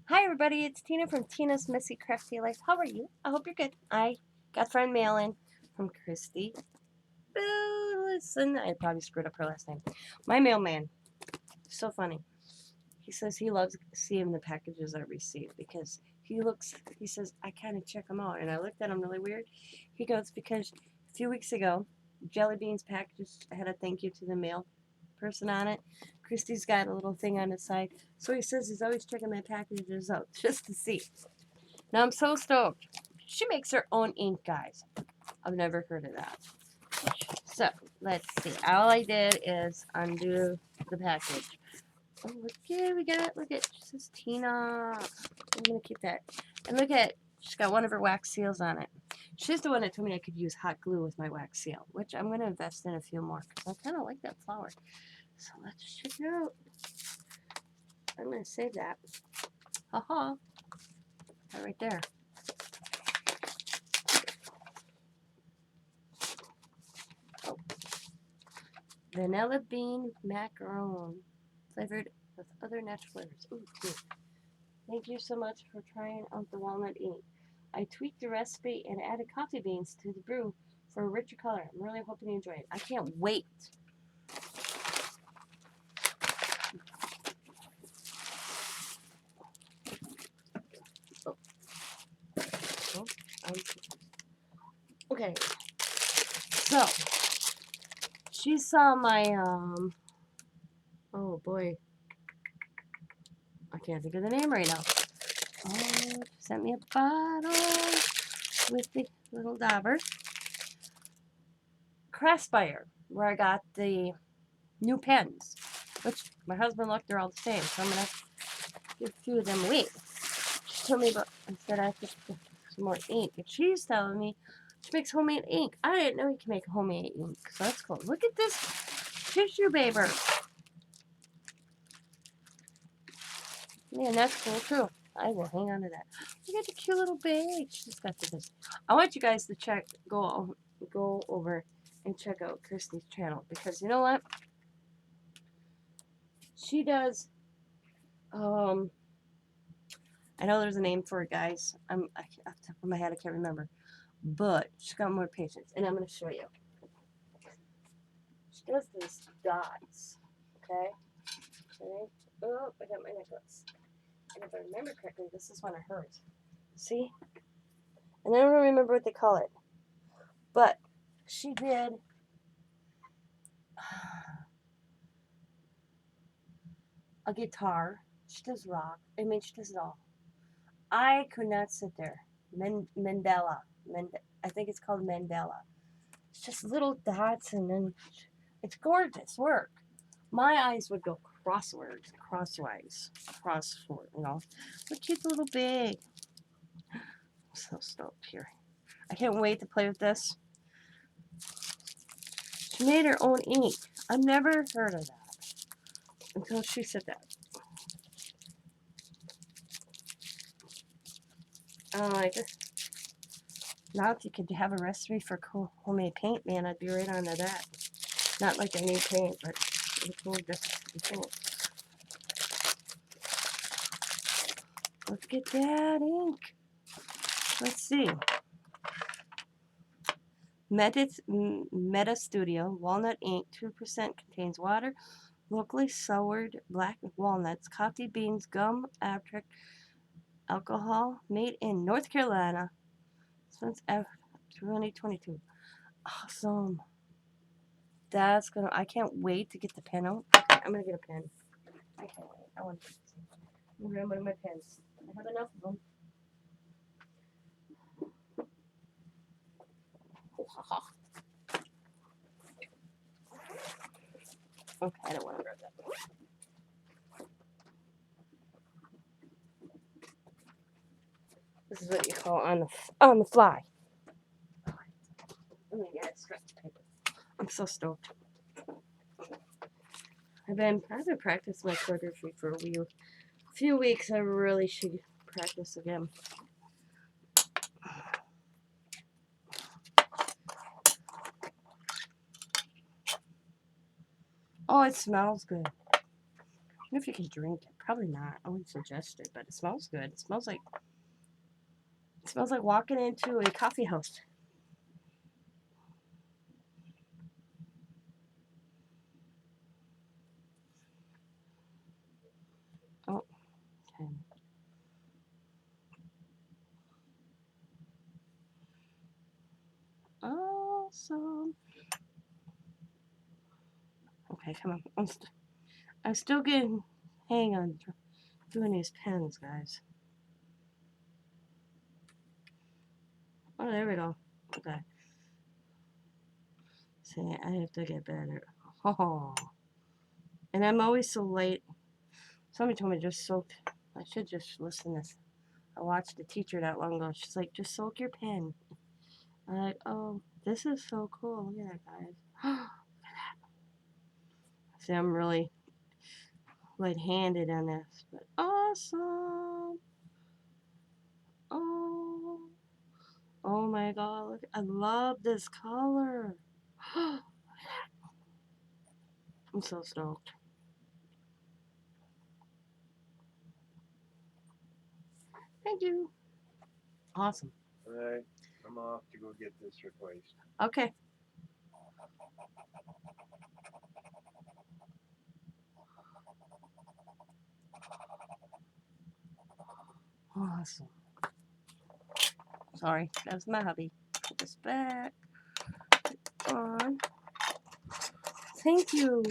Hi everybody, it's Tina from Tina's Messy Crafty Life. How are you? I hope you're good. I got friend mail in from Kristie Bittleston. I probably screwed up her last name. My mailman. So funny. He says he loves seeing the packages I receive because he says, I kind of check them out. And I looked at him really weird. He goes, because a few weeks ago, Jelly Beans package had a thank you to the mail person on it. Kristie's got a little thing on the side. So he says he's always checking my packages out just to see. Now I'm so stoked. She makes her own ink, guys. I've never heard of that. So, let's see. All I did is undo the package. Oh, look at, she says Tina. I'm going to keep that. And look at, she's got one of her wax seals on it. She's the one that told me I could use hot glue with my wax seal, which I'm going to invest in a few more because I kind of like that flower. So let's check it out. I'm going to save that. Haha. Right there. Oh. Vanilla bean macaron, flavored with other natural flavors. Ooh, good. Thank you so much for trying out the walnut ink. I tweaked the recipe and added coffee beans to the brew for a richer color. I'm really hoping you enjoy it. I can't wait. Okay, so she saw my oh boy, I can't think of the name right now. Oh, she sent me a bottle with the little dauber. Craftspire, where I got the new pens, which my husband looked, they're all the same, so I'm gonna give a few of them away. She told me about, I said I have to get some more ink, and she's telling me she makes homemade ink. I didn't know you can make homemade ink, so that's cool. Look at this tissue paper. Man, that's cool too. I will hang on to that. Look at the cute little bag. She's got this. I want you guys to go over and check out Kristie's channel because you know what? She does. I know there's a name for it, guys. Off the top of my head, I can't remember. But she's got more patience, and I'm going to show you. She does these dots. Okay. Oh, I got my necklace. And if I remember correctly, this is one of hers. See? And I don't remember what they call it. But she did a guitar. She does rock. I mean, she does it all. I could not sit there. Mandela. I think it's called Mandela. It's just little dots, and then it's gorgeous work. My eyes would go crosswise, you know. Look, cute little bag. I'm so stoked here. I can't wait to play with this. She made her own ink. I've never heard of that until she said that. I just, now if you could have a recipe for homemade paint, man, I'd be right onto that. Not like I need paint, but it's cool just to paint. Look at that ink. Let's see. Metta Studio walnut ink, 2% contains water, locally soured black walnuts, coffee beans, gum, abstract, alcohol, made in North Carolina since 2022. Awesome. I can't wait to get the pen out. Okay, I'm gonna get a pen. I can't wait. I want to see. I'm gonna run my pens. I have enough of them. Okay, I don't want to grab that. This is what you call on the fly. Oh my god, stretch paper. I'm so stoked. I've been practicing my calligraphy for a few weeks. I really should practice again. Oh, it smells good. I wonder if you can drink it. Probably not. I wouldn't suggest it, but it smells good. It smells like walking into a coffee house. Oh, okay. Awesome. Okay, come on. I'm still getting hang on doing these pens, guys. Oh, there we go. Okay. See, I have to get better. Oh. And I'm always so late. Somebody told me just soak. I should just listen to this. I watched a teacher not long ago. She's like, just soak your pen. I'm like, oh, this is so cool. Look at that, guys. Look at that. See, I'm really light-handed on this, but awesome. Oh, oh my God! Look, I love this color. I'm so stoked. Thank you. Awesome. All right, I'm off to go get this replaced. Okay. Awesome. Sorry, that was my hubby. Put this back on. Thank you.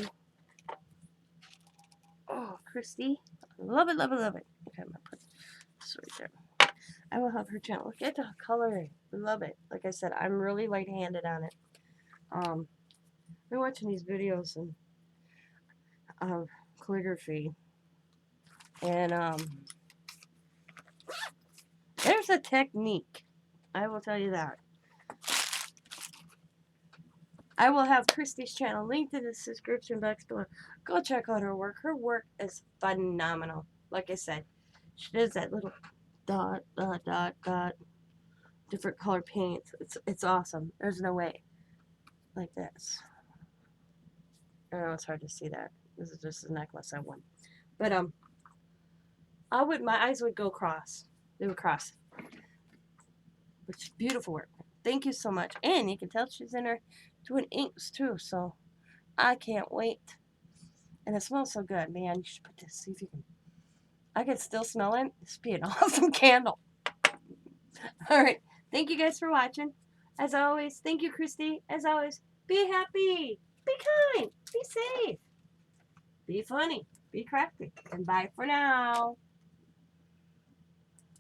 Oh, Kristie. Love it, love it, love it. Okay, I'm going to put this right there. I will have her channel. Look at the color. Love it. Like I said, I'm really light-handed on it. I've been watching these videos of calligraphy. And there's a technique. I will tell you that. I will have Kristie's channel linked in the description box below. Go check out her work. Her work is phenomenal. Like I said, she does that little dot, dot, dot, dot, different color paints. It's awesome. There's no way. Like this. I know it's hard to see that. This is just a necklace I won. But my eyes would go cross. They would cross. Which is beautiful work. Thank you so much. And you can tell she's in there doing inks too, so I can't wait. And it smells so good, man. You should put this, see if you can. I can still smell it. This would be an awesome candle. Alright. Thank you guys for watching. As always, thank you, Kristie. As always, be happy. Be kind. Be safe. Be funny. Be crafty. And bye for now.